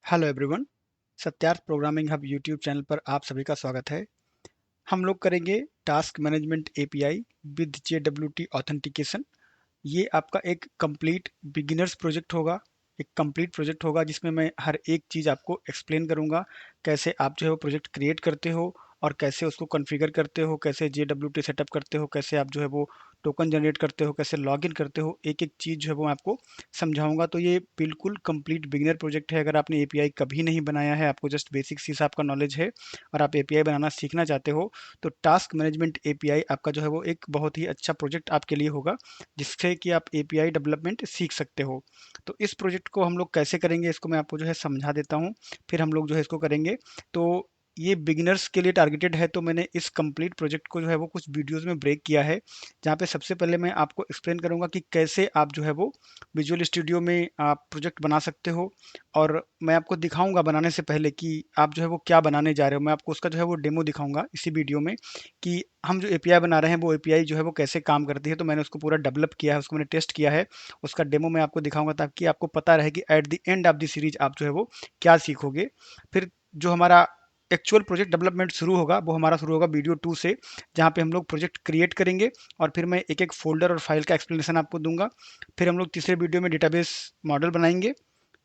Hello everyone. Satyarth programming hub YouTube channel पर आप सभी का स्वागत है। हम लोग करेंगे task management API with जेडब्ल्यूटी authentication. ये आपका एक कंप्लीट बिगिनर्स प्रोजेक्ट होगा। एक कंप्लीट प्रोजेक्ट होगा जिसमें मैं हर एक चीज़ आपको एक्सप्लेन करूंगा। कैसे आप जो है वो प्रोजेक्ट क्रिएट करते हो और कैसे उसको कॉन्फ़िगर करते हो, कैसे जेडब्ल्यूटी सेटअप करते हो, कैसे आप जो है वो टोकन जनरेट करते हो, कैसे लॉगिन करते हो, एक एक चीज़ जो है वो मैं आपको समझाऊंगा। तो ये बिल्कुल कंप्लीट बिगिनर प्रोजेक्ट है। अगर आपने एपीआई कभी नहीं बनाया है, आपको जस्ट बेसिक सी आपका नॉलेज है और आप एपीआई बनाना सीखना चाहते हो, तो टास्क मैनेजमेंट एपीआई आपका जो है वो एक बहुत ही अच्छा प्रोजेक्ट आपके लिए होगा, जिससे कि आप एपीआई डेवलपमेंट सीख सकते हो। तो इस प्रोजेक्ट को हम लोग कैसे करेंगे, इसको मैं आपको जो है समझा देता हूँ, फिर हम लोग जो है इसको करेंगे। तो ये बिगिनर्स के लिए टारगेटेड है, तो मैंने इस कंप्लीट प्रोजेक्ट को जो है वो कुछ वीडियोस में ब्रेक किया है, जहाँ पे सबसे पहले मैं आपको एक्सप्लेन करूंगा कि कैसे आप जो है वो विजुअल स्टूडियो में आप प्रोजेक्ट बना सकते हो। और मैं आपको दिखाऊंगा बनाने से पहले कि आप जो है वो क्या बनाने जा रहे हो। मैं आपको उसका जो है वो डेमो दिखाऊंगा इसी वीडियो में, कि हम जो एपीआई बना रहे हैं वो एपीआई जो है वो कैसे काम करती है। तो मैंने उसको पूरा डेवलप किया है, उसको मैंने टेस्ट किया है, उसका डेमो मैं आपको दिखाऊंगा ताकि आपको पता रहे कि at the end of the series आप जो है वो क्या सीखोगे। फिर जो हमारा एक्चुअल प्रोजेक्ट डेवलपमेंट शुरू होगा वो हमारा शुरू होगा वीडियो 2 से, जहाँ पे हम लोग प्रोजेक्ट क्रिएट करेंगे और फिर मैं एक एक फोल्डर और फाइल का एक्सप्लेनेशन आपको दूंगा। फिर हम लोग तीसरे वीडियो में डेटाबेस मॉडल बनाएंगे।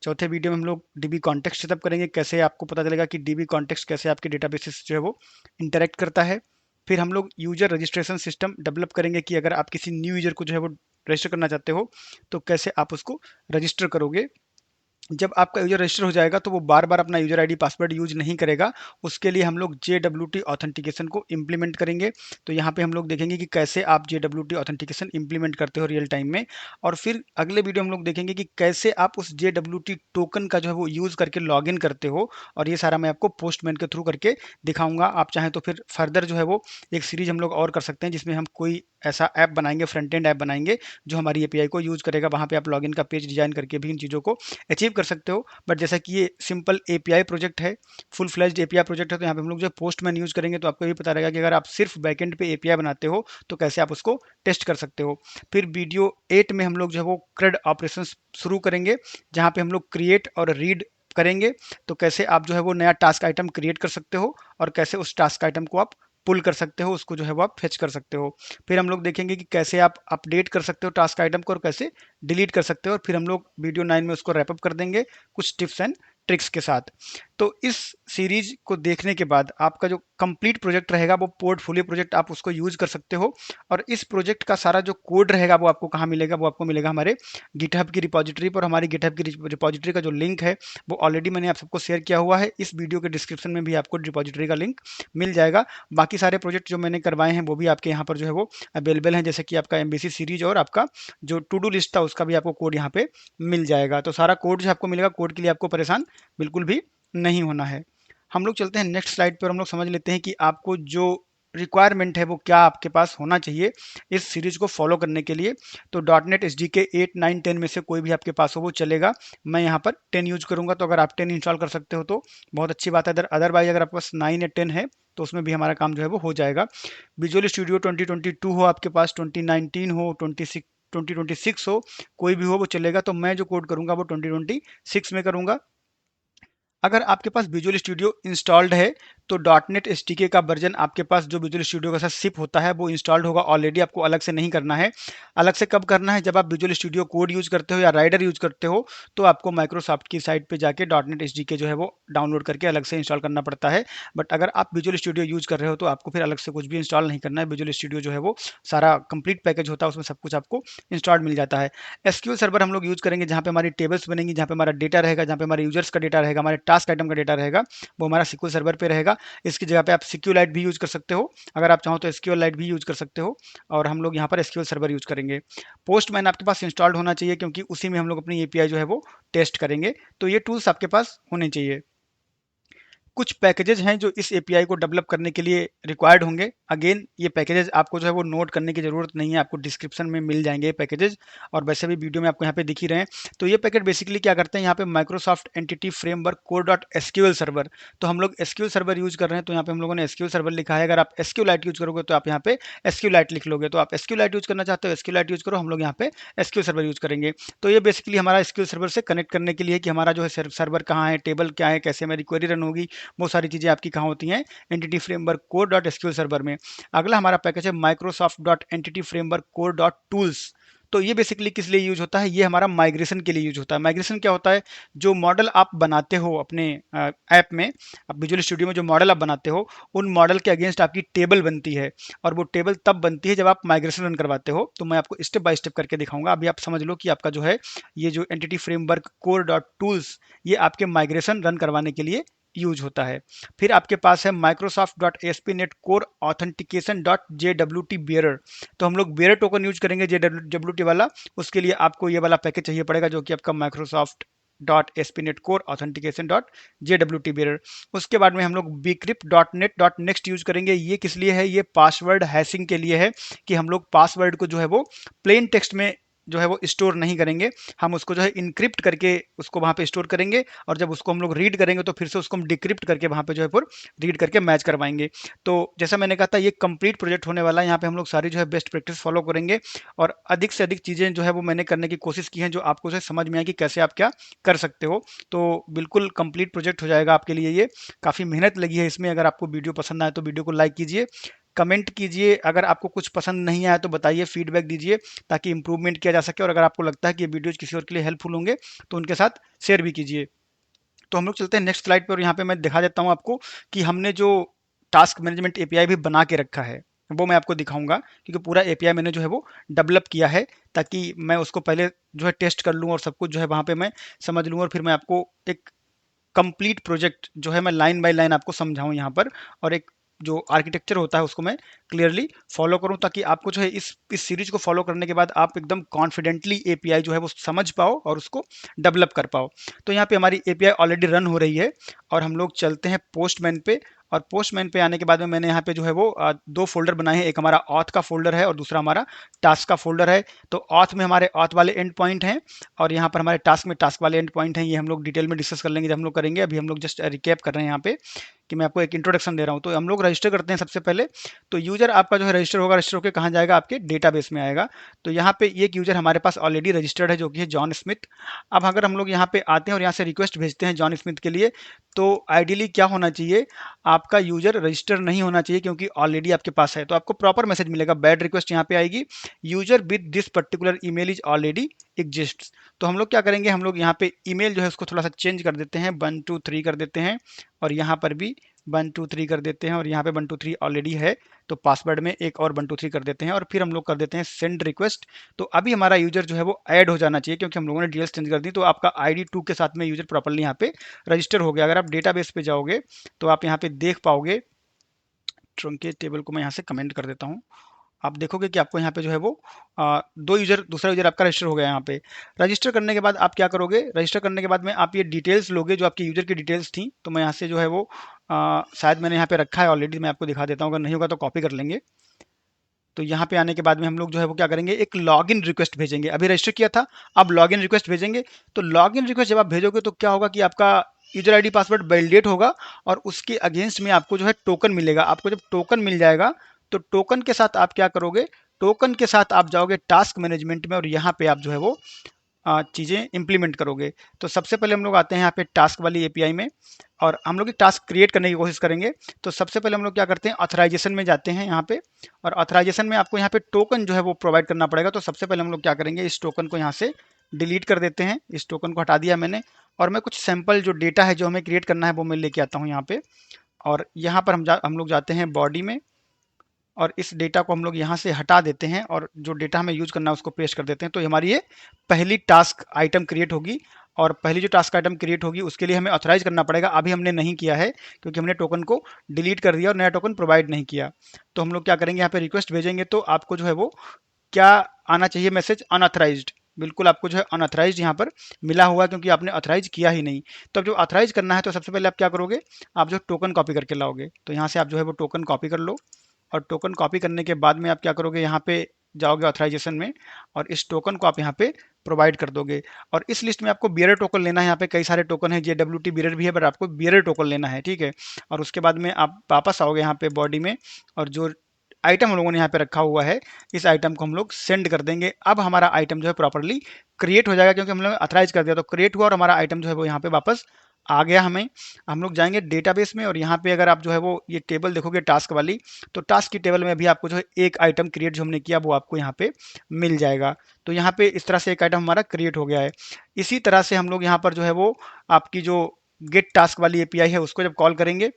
चौथे वीडियो में हम लोग डीबी कॉन्टेक्स्ट सेटअप करेंगे, कैसे आपको पता चलेगा कि डीबी कॉन्टेक्स्ट कैसे आपके डेटाबेस से जो है वो इंटरेक्ट करता है। फिर हम लोग यूजर रजिस्ट्रेशन सिस्टम डेवलप करेंगे कि अगर आप किसी न्यू यूजर को जो है वो रजिस्टर करना चाहते हो, तो कैसे आप उसको रजिस्टर करोगे। जब आपका यूजर रजिस्टर हो जाएगा तो वो बार बार अपना यूजर आईडी पासवर्ड यूज नहीं करेगा। उसके लिए हम लोग जेडब्ल्यूटी ऑथेंटिकेशन को इम्प्लीमेंट करेंगे। तो यहाँ पे हम लोग देखेंगे कि कैसे आप जेडब्ल्यूटी ऑथेंटिकेशन इम्प्लीमेंट करते हो रियल टाइम में। और फिर अगले वीडियो हम लोग देखेंगे कि कैसे आप उस जेडब्ल्यूटी टोकन का जो है वो यूज करके लॉगिन करते हो। और ये सारा मैं आपको पोस्टमैन के थ्रू करके दिखाऊंगा। आप चाहें तो फिर फर्दर जो है वो एक सीरीज हम लोग और कर सकते हैं, जिसमें हम कोई ऐसा ऐप बनाएंगे, फ्रंट एंड ऐप बनाएंगे जो हमारी एपीआई को यूज करेगा। वहां पे आप लॉगिन का पेज डिजाइन करके भी इन चीज़ों को अचीव कर सकते हो। बट जैसा कि ये सिंपल एपीआई प्रोजेक्ट है, फुल फ्लैज्ड एपीआई प्रोजेक्ट है, तो यहाँ पे हम लोग जो पोस्टमैन यूज करेंगे। तो आपको ये पता रहेगा कि अगर आप सिर्फ बैकएंड पे एपीआई बनाते हो तो कैसे आप उसको टेस्ट कर सकते हो। फिर वीडियो 8 में हम लोग जो है वो क्रेड ऑपरेशन शुरू करेंगे, जहाँ पे हम लोग क्रिएट और रीड करेंगे। तो कैसे आप जो है वो नया टास्क आइटम क्रिएट कर सकते हो और कैसे उस टास्क आइटम को आप पुल कर सकते हो, उसको जो है वो आप फेच कर सकते हो। फिर हम लोग देखेंगे कि कैसे आप अपडेट कर सकते हो टास्क आइटम को और कैसे डिलीट कर सकते हो। और फिर हम लोग वीडियो 9 में उसको रैपअप कर देंगे कुछ टिप्स एंड ट्रिक्स के साथ। तो इस सीरीज को देखने के बाद आपका जो कंप्लीट प्रोजेक्ट रहेगा वो पोर्टफोलियो प्रोजेक्ट, आप उसको यूज कर सकते हो। और इस प्रोजेक्ट का सारा जो कोड रहेगा वो आपको कहाँ मिलेगा, वो आपको मिलेगा हमारे गिटहब की रिपोजिटरी पर। हमारी गिटहब की रिपोजिटरी का जो लिंक है वो ऑलरेडी मैंने आप सबको शेयर किया हुआ है। इस वीडियो के डिस्क्रिप्शन में भी आपको रिपोजिटरी का लिंक मिल जाएगा। बाकी सारे प्रोजेक्ट जो मैंने करवाए हैं वो भी आपके यहाँ पर जो है वो अवेलेबल हैं, जैसे कि आपका एमबीसी सीरीज और आपका जो टू डू लिस्ट था उसका भी आपको कोड यहाँ पे मिल जाएगा। तो सारा कोड जो आपको मिलेगा, कोड के लिए आपको परेशान बिल्कुल भी नहीं होना है। हम लोग चलते हैं नेक्स्ट स्लाइड पर। हम लोग समझ लेते हैं कि आपको जो रिक्वायरमेंट है वो क्या आपके पास होना चाहिए इस सीरीज को फॉलो करने के लिए। तो डॉट नेट एस डी के 8, 9, 10 में से कोई भी आपके पास हो वो चलेगा। मैं यहाँ पर 10 यूज करूंगा, तो अगर आप 10 इंस्टॉल कर सकते हो तो बहुत अच्छी बात है। अदरवाइज अगर आपके पास 9 या 10 है तो उसमें भी हमारा काम जो है वो हो जाएगा। विजुअल स्टूडियो 2022 हो आपके पास, 2019 हो, 2026 हो, कोई भी हो वो चलेगा। तो मैं जो कोड करूंगा वो 2026 में करूंगा। अगर आपके पास विजुअल स्टूडियो इंस्टॉल्ड है तो डॉट नेट एस का वर्जन आपके पास जो विजुअल स्टूडियो के साथ शिप होता है वो इंस्टॉल्ड होगा ऑलरेडी, आपको अलग से नहीं करना है। अलग से कब करना है, जब आप विजुअल स्टूडियो कोड यूज करते हो या राइडर यूज करते हो, तो आपको माइक्रोसॉफ्ट की साइट पे जाके डॉट नेट एस जो है वो डाउनलोड करके अलग से इंस्टॉल करना पड़ता है। बट अगर आप विजुअल स्टूडियो यूज कर रहे हो तो आपको फिर अलग से कुछ भी इंस्टॉल नहीं करना है। विजुअल स्टूडियो जो है वो सारा कंप्लीट पैकेज होता है, उसमें सब कुछ आपको इंस्टॉल्ड मिल जाता है। एसक्यूएल सर्वर हम लोग यूज करेंगे, जहाँ पे हमारी टेबल्स बनेंगी, जहाँ पे हमारा डेटा रहेगा, जहाँ पे हमारे यूजर्स का डेटा रहेगा, हमारे टास्क आइटम का डेटा रहेगा, वो हमारा SQL सर्वर पे रहेगा। इसकी जगह पे आप SQLite भी यूज कर सकते हो, अगर आप चाहो तो SQLite भी यूज कर सकते हो। और हम लोग यहाँ पर SQL सर्वर यूज करेंगे। पोस्टमैन आपके पास इंस्टॉल्ड होना चाहिए, क्योंकि उसी में हम लोग अपनी एपीआई जो है वो टेस्ट करेंगे। तो ये टूल्स आपके पास होने चाहिए। कुछ पैकेजेस हैं जो इस एपीआई को डेवलप करने के लिए रिक्वायर्ड होंगे। अगेन ये पैकेजेस आपको जो है वो नोट करने की ज़रूरत नहीं है, आपको डिस्क्रिप्शन में मिल जाएंगे ये पैकेजेस, और वैसे भी वीडियो में आपको यहाँ पे दिख ही रहे हैं। तो ये पैकेट बेसिकली क्या करते हैं, यहाँ पे Microsoft entity framework core dot SQL server, तो हम लोग एसक्यूएल सर्वर यूज कर रहे हैं, तो यहाँ पे हम लोगों ने एसक्यूएल सर्वर लिखा है। अगर आप एसक्यूएलाइट यूज करोगे तो आप यहाँ पे एसक्यूएलाइट लिख लोगे, तो आप एसक्यूएलाइट यूज करना चाहते हो एसक्यूएलाइट यूज करो, हम लोग यहाँ पे एसक्यूएल सर्वर यूज करेंगे। तो ये बेसिकली हमारा एसक्यूएल सर्वर से कनेक्ट करने के लिए कि हमारा जो है सर्वर कहाँ है, टेबल क्या है, कैसे हमारी क्वेरी रन होगी, वो सारी चीज़ें आपकी कहाँ होती हैं, entity framework core dot SQL server में। अगला हमारा पैकेज है Microsoft dot entity framework core dot tools. तो ये बेसिकली किस लिए यूज होता है, ये हमारा माइग्रेशन के लिए यूज होता है। माइग्रेशन क्या होता है, जो मॉडल आप बनाते हो अपने ऐप में, आप विजुअल स्टूडियो में जो मॉडल आप बनाते हो, उन मॉडल के अगेंस्ट आपकी टेबल बनती है, और वो टेबल तब बनती है जब आप माइग्रेशन रन करवाते हो। तो मैं आपको स्टेप बाय स्टेप करके दिखाऊंगा। अभी आप समझ लो कि आपका जो है ये जो entity framework core dot tools, ये आपके माइग्रेशन रन करवाने के लिए यूज होता है। फिर आपके पास है Microsoft dot SP net core authentication dot J W T bearer. तो हम लोग बियरर टोकन यूज करेंगे जे डब्ल्यू टी वाला, उसके लिए आपको ये वाला पैकेज चाहिए पड़ेगा, जो कि आपका Microsoft dot SP net core authentication dot J W T bearer. उसके बाद में हम लोग bcrypt dot net dot next use करेंगे। ये किस लिए है, ये पासवर्ड हैशिंग के लिए है, कि हम लोग पासवर्ड को जो है वो प्लेन टेक्स्ट में जो है वो स्टोर नहीं करेंगे, हम उसको जो है इनक्रिप्ट करके उसको वहां पे स्टोर करेंगे, और जब उसको हम लोग रीड करेंगे तो फिर से उसको हम डिक्रिप्ट करके वहां पे जो है फिर रीड करके मैच करवाएंगे। तो जैसा मैंने कहा था, ये कंप्लीट प्रोजेक्ट होने वाला है। यहाँ पे हम लोग सारी जो है बेस्ट प्रैक्टिस फॉलो करेंगे, और अधिक से अधिक चीज़ें जो है वो मैंने करने की कोशिश की है, जो आपको जो है समझ में आए कि कैसे आप क्या कर सकते हो। तो बिल्कुल कंप्लीट प्रोजेक्ट हो जाएगा आपके लिए। ये काफ़ी मेहनत लगी है इसमें। अगर आपको वीडियो पसंद आए तो वीडियो को लाइक कीजिए, कमेंट कीजिए, अगर आपको कुछ पसंद नहीं आया तो बताइए, फीडबैक दीजिए, ताकि इंप्रूवमेंट किया जा सके। और अगर आपको लगता है कि ये वीडियोज किसी और के लिए हेल्पफुल होंगे तो उनके साथ शेयर भी कीजिए। तो हम लोग चलते हैं नेक्स्ट स्लाइड पर, और यहाँ पे मैं दिखा देता हूँ आपको कि हमने जो टास्क मैनेजमेंट एपीआई भी बना के रखा है वो मैं आपको दिखाऊंगा, क्योंकि पूरा एपीआई मैंने जो है वो डेवलप किया है, ताकि मैं उसको पहले जो है टेस्ट कर लूँ और सब कुछ जो है वहाँ पे मैं समझ लूँ, और फिर मैं आपको एक कंप्लीट प्रोजेक्ट जो है मैं लाइन बाय लाइन आपको समझाऊं यहाँ पर, और एक जो आर्किटेक्चर होता है उसको मैं क्लियरली फॉलो करूं, ताकि आपको जो है इस सीरीज को फॉलो करने के बाद आप एकदम कॉन्फिडेंटली एपीआई जो है वो समझ पाओ और उसको डेवलप कर पाओ। तो यहाँ पे हमारी एपीआई ऑलरेडी रन हो रही है, और हम लोग चलते हैं पोस्टमैन पे। और पोस्टमैन पे आने के बाद में मैंने यहाँ पे जो है वो दो फोल्डर बनाए हैं, एक हमारा ऑथ का फोल्डर है और दूसरा हमारा टास्क का फोल्डर है। तो ऑथ में हमारे ऑथ वाले एंड पॉइंट हैं, और यहाँ पर हमारे टास्क में टास्क वाले एंड पॉइंट हैं। ये हम लोग डिटेल में डिस्कस कर लेंगे जब हम लोग करेंगे। अभी हम लोग जस्ट रिकैप कर रहे हैं यहाँ पे, कि मैं आपको एक इंट्रोडक्शन दे रहा हूँ। तो हम लोग रजिस्टर करते हैं सबसे पहले। तो यूजर आपका जो है रजिस्टर होगा, रजिस्टर होकर कहाँ जाएगा, आपके डेटाबेस में आएगा। तो यहाँ पे एक यूजर हमारे पास ऑलरेडी रजिस्टर्ड है, जो कि है जॉन स्मिथ। अब अगर हम लोग यहाँ पे आते हैं और यहाँ से रिक्वेस्ट भेजते हैं जॉन स्मिथ के लिए, तो आइडियली क्या होना चाहिए, आपका यूजर रजिस्टर नहीं होना चाहिए, क्योंकि ऑलरेडी आपके पास है। तो आपको प्रॉपर मैसेज मिलेगा, बैड रिक्वेस्ट यहाँ पे आएगी, user with this particular email is already exist. तो हम लोग क्या करेंगे, हम लोग यहाँ पे ईमेल जो है उसको थोड़ा सा चेंज कर देते हैं, 123 कर देते हैं, और यहाँ पर भी 123 कर देते हैं, और यहाँ पे 123 ऑलरेडी है, तो पासवर्ड में एक और 123 कर देते हैं, और फिर हम लोग कर देते हैं सेंड रिक्वेस्ट। तो अभी हमारा यूजर जो है वो ऐड हो जाना चाहिए, क्योंकि हम लोगों ने डिटेल्स चेंज कर दी। तो आपका आईडी 2 के साथ में यूजर प्रॉपर्ली यहाँ पे रजिस्टर हो गया। अगर आप डेटाबेस पे जाओगे तो आप यहाँ पे देख पाओगे, ट्रंकेट टेबल को मैं यहाँ से कमेंट कर देता हूँ, आप देखोगे कि आपको यहाँ पे जो है वो दूसरा यूजर आपका रजिस्टर हो गया। यहाँ पे रजिस्टर करने के बाद आप क्या करोगे, रजिस्टर करने के बाद में आप ये डिटेल्स लोगे जो आपके यूजर की डिटेल्स थी। तो मैं यहाँ से जो है वो शायद मैंने यहाँ पे रखा है ऑलरेडी, मैं आपको दिखा देता हूँ, अगर नहीं होगा तो कॉपी कर लेंगे। तो यहाँ पे आने के बाद में हम लोग जो है वो क्या करेंगे, एक लॉगिन रिक्वेस्ट भेजेंगे। अभी रजिस्टर किया था, अब लॉगिन रिक्वेस्ट भेजेंगे। तो लॉगिन रिक्वेस्ट जब आप भेजोगे तो क्या होगा कि आपका यूजर आईडी पासवर्ड वैलिडेट होगा, और उसके अगेंस्ट में आपको जो है टोकन मिलेगा। आपको जब टोकन मिल जाएगा तो टोकन के साथ आप क्या करोगे, टोकन के साथ आप जाओगे टास्क मैनेजमेंट में, और यहाँ पे आप जो है वो चीज़ें इंप्लीमेंट करोगे। तो सबसे पहले हम लोग आते हैं यहाँ पे टास्क वाली एपीआई में, और हम लोग एक टास्क क्रिएट करने की कोशिश करेंगे। तो सबसे पहले हम लोग क्या करते हैं, ऑथराइजेशन में जाते हैं यहाँ पे, और ऑथराइजेशन में आपको यहाँ पे टोकन जो है वो प्रोवाइड करना पड़ेगा। तो सबसे पहले हम लोग क्या करेंगे, इस टोकन को यहाँ से डिलीट कर देते हैं। इस टोकन को हटा दिया मैंने, और मैं कुछ सैंपल जो डेटा है जो हमें क्रिएट करना है वो मैं लेके आता हूँ यहाँ पे। और यहाँ पर हम लोग जाते हैं बॉडी में, और इस डेटा को हम लोग यहाँ से हटा देते हैं, और जो डेटा हमें यूज करना है उसको पेस्ट कर देते हैं। तो हमारी ये पहली टास्क आइटम क्रिएट होगी, और पहली जो टास्क आइटम क्रिएट होगी उसके लिए हमें ऑथराइज करना पड़ेगा। अभी हमने नहीं किया है, क्योंकि हमने टोकन को डिलीट कर दिया और नया टोकन प्रोवाइड नहीं किया। तो हम लोग क्या करेंगे, यहाँ पे रिक्वेस्ट भेजेंगे, तो आपको जो है वो क्या आना चाहिए, मैसेज अनऑथराइज्ड। बिल्कुल आपको जो है अनऑथराइज्ड यहाँ पर मिला हुआ है, क्योंकि आपने ऑथराइज किया ही नहीं। तो अब जो ऑथराइज करना है तो सबसे पहले आप क्या करोगे, आप जो टोकन कॉपी करके लाओगे। तो यहाँ से आप जो है वो टोकन कॉपी कर लो, और टोकन कॉपी करने के बाद में आप क्या करोगे, यहाँ पे जाओगे ऑथराइजेशन में, और इस टोकन को आप यहाँ पे प्रोवाइड कर दोगे। और इस लिस्ट में आपको बियरर टोकन लेना है। यहाँ पे कई सारे टोकन है, JWT बियरर भी है, बट आपको बियरर टोकन लेना है, ठीक है। और उसके बाद में आप वापस आओगे यहाँ पे बॉडी में, और जो आइटम हम लोगों ने यहाँ पे रखा हुआ है, इस आइटम को हम लोग सेंड कर देंगे। अब हमारा आइटम जो है प्रॉपरली क्रिएट हो जाएगा, क्योंकि हम लोग अथराइज कर दिया, तो क्रिएट हुआ और हमारा आइटम जो है वो यहाँ पे वापस आ गया हमें। हम लोग जाएंगे डेटाबेस में, और यहाँ पे अगर आप जो है वो ये टेबल देखोगे टास्क वाली, तो टास्क की टेबल में भी आपको जो है एक आइटम क्रिएट जो हमने किया वो आपको यहाँ पे मिल जाएगा। तो यहाँ पे इस तरह से एक आइटम हमारा क्रिएट हो गया है। इसी तरह से हम लोग यहाँ पर जो है वो आपकी जो गेट टास्क वाली एपीआई है उसको जब कॉल करेंगे,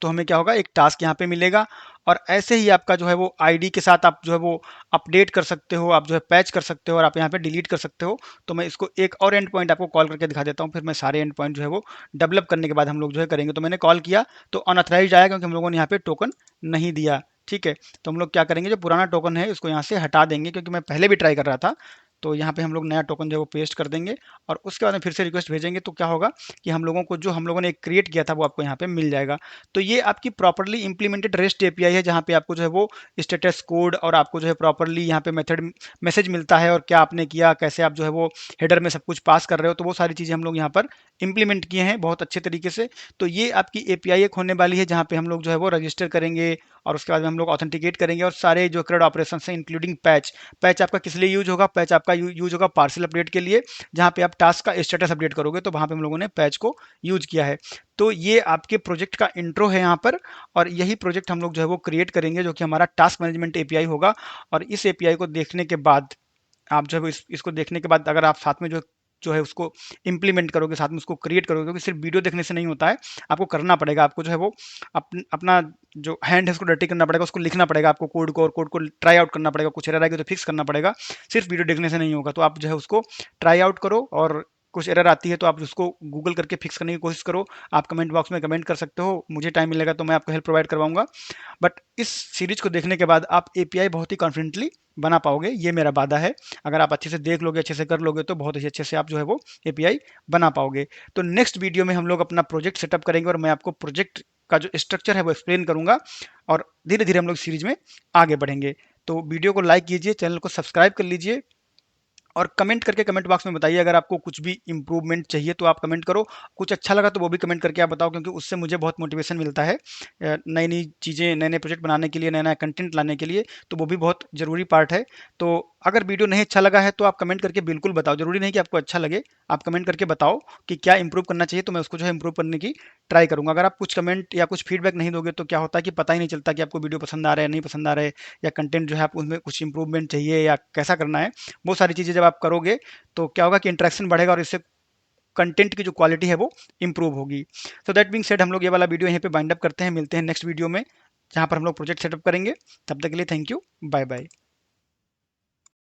तो हमें क्या होगा, एक टास्क यहाँ पे मिलेगा। और ऐसे ही आपका जो है वो आईडी के साथ आप जो है वो अपडेट कर सकते हो, आप जो है पैच कर सकते हो, और आप यहाँ पे डिलीट कर सकते हो। तो मैं इसको एक और एंड पॉइंट आपको कॉल करके दिखा देता हूँ, फिर मैं सारे एंड पॉइंट जो है वो डेवलप करने के बाद हम लोग जो है करेंगे। तो मैंने कॉल किया तो अनऑथराइज्ड आया, क्योंकि हम लोगों ने यहाँ पे टोकन नहीं दिया, ठीक है। तो हम लोग क्या करेंगे, जो पुराना टोकन है उसको यहाँ से हटा देंगे, क्योंकि मैं पहले भी ट्राई कर रहा था। तो यहाँ पे हम लोग नया टोकन जो है वो पेस्ट कर देंगे, और उसके बाद में फिर से रिक्वेस्ट भेजेंगे। तो क्या होगा कि हम लोगों को जो हम लोगों ने क्रिएट किया था वो आपको यहाँ पे मिल जाएगा। तो ये आपकी प्रॉपर्ली इंप्लीमेंटेड रेस्ट एपीआई है, जहाँ पे आपको जो है वो स्टेटस कोड, और आपको जो है प्रॉपर्ली यहाँ पे मेथड मैसेज मिलता है, और क्या आपने किया, कैसे आप जो है वो हेडर में सब कुछ पास कर रहे हो। तो वो सारी चीज़ें हम लोग यहाँ पर इंप्लीमेंट किए हैं बहुत अच्छे तरीके से। तो ये आपकी एपीआई एक होने वाली है, जहाँ पे हम लोग जो है वो रजिस्टर करेंगे, और उसके बाद में हम लोग ऑथेंटिकेट करेंगे, और सारे जो क्रेड ऑपरेशन है इंक्लूडिंग पैच। पैच आपका किस लिए यूज होगा, पैच आपका यूज होगा पार्सल अपडेट के लिए, जहाँ पे आप टास्क का स्टेटस अपडेट करोगे, तो वहाँ पे हम लोगों ने पैच को यूज किया है। तो ये आपके प्रोजेक्ट का इंट्रो है यहाँ पर, और यही प्रोजेक्ट हम लोग जो है वो क्रिएट करेंगे, जो कि हमारा टास्क मैनेजमेंट एपीआई होगा। और इस एपीआई को देखने के बाद आप जो है इसको देखने के बाद अगर आप साथ में जो जो है उसको इम्प्लीमेंट करोगे, साथ में उसको क्रिएट करोगे, क्योंकि सिर्फ वीडियो देखने से नहीं होता है, आपको करना पड़ेगा। आपको जो है वो अपना जो हैंड है उसको डर्टी करना पड़ेगा, उसको लिखना पड़ेगा आपको कोड को, और कोड को ट्राई आउट करना पड़ेगा। कुछ एरर आएगी तो फिक्स करना पड़ेगा, सिर्फ वीडियो देखने से नहीं होगा। तो आप जो है उसको ट्राई आउट करो, और कुछ एरर आती है तो आप उसको गूगल करके फिक्स करने की कोशिश करो। आप कमेंट बॉक्स में कमेंट कर सकते हो, मुझे टाइम मिलेगा तो मैं आपको हेल्प प्रोवाइड करवाऊंगा। बट इस सीरीज को देखने के बाद आप एपीआई बहुत ही कॉन्फिडेंटली बना पाओगे, ये मेरा वादा है। अगर आप अच्छे से देख लोगे, अच्छे से कर लोगे, तो बहुत ही अच्छे से आप जो है वो एपीआई बना पाओगे। तो नेक्स्ट वीडियो में हम लोग अपना प्रोजेक्ट सेटअप करेंगे, और मैं आपको प्रोजेक्ट का जो स्ट्रक्चर है वो एक्सप्लेन करूंगा, और धीरे धीरे हम लोग सीरीज में आगे बढ़ेंगे। तो वीडियो को लाइक कीजिए, चैनल को सब्सक्राइब कर लीजिए, और कमेंट करके कमेंट बॉक्स में बताइए अगर आपको कुछ भी इंप्रूवमेंट चाहिए तो आप कमेंट करो। कुछ अच्छा लगा तो वो भी कमेंट करके आप बताओ, क्योंकि उससे मुझे बहुत मोटिवेशन मिलता है नई नई चीज़ें, नए नए प्रोजेक्ट बनाने के लिए, नया नया कंटेंट लाने के लिए। तो वो भी बहुत ज़रूरी पार्ट है। तो अगर वीडियो नहीं अच्छा लगा है तो आप कमेंट करके बिल्कुल बताओ, ज़रूरी नहीं कि आपको अच्छा लगे, आप कमेंट करके बताओ कि क्या इंप्रूव करना चाहिए, तो मैं उसको जो है इंप्रूव करने की ट्राई करूँगा। अगर आप कुछ कमेंट या कुछ फीडबैक नहीं दोगे तो क्या होता है कि पता ही नहीं चलता कि आपको वीडियो पसंद आ रहा है, नहीं पसंद आ रहा है, या कंटेंट जो है आप उसमें कुछ इंप्रूवमेंट चाहिए या कैसा करना है। वो सारी चीज़ें जब आप करोगे तो क्या होगा कि इंटरेक्शन बढ़ेगा, और इससे कंटेंट की जो क्वालिटी है वो इंप्रूव होगी। सो दैट बीइंग सेड, हम लोग ये वाला वीडियो यहीं पे बाइंड अप करते हैं, मिलते हैं नेक्स्ट वीडियो में, जहाँ पर हम लोग प्रोजेक्ट सेटअप करेंगे। तब तक के लिए थैंक यू, बाय बाय।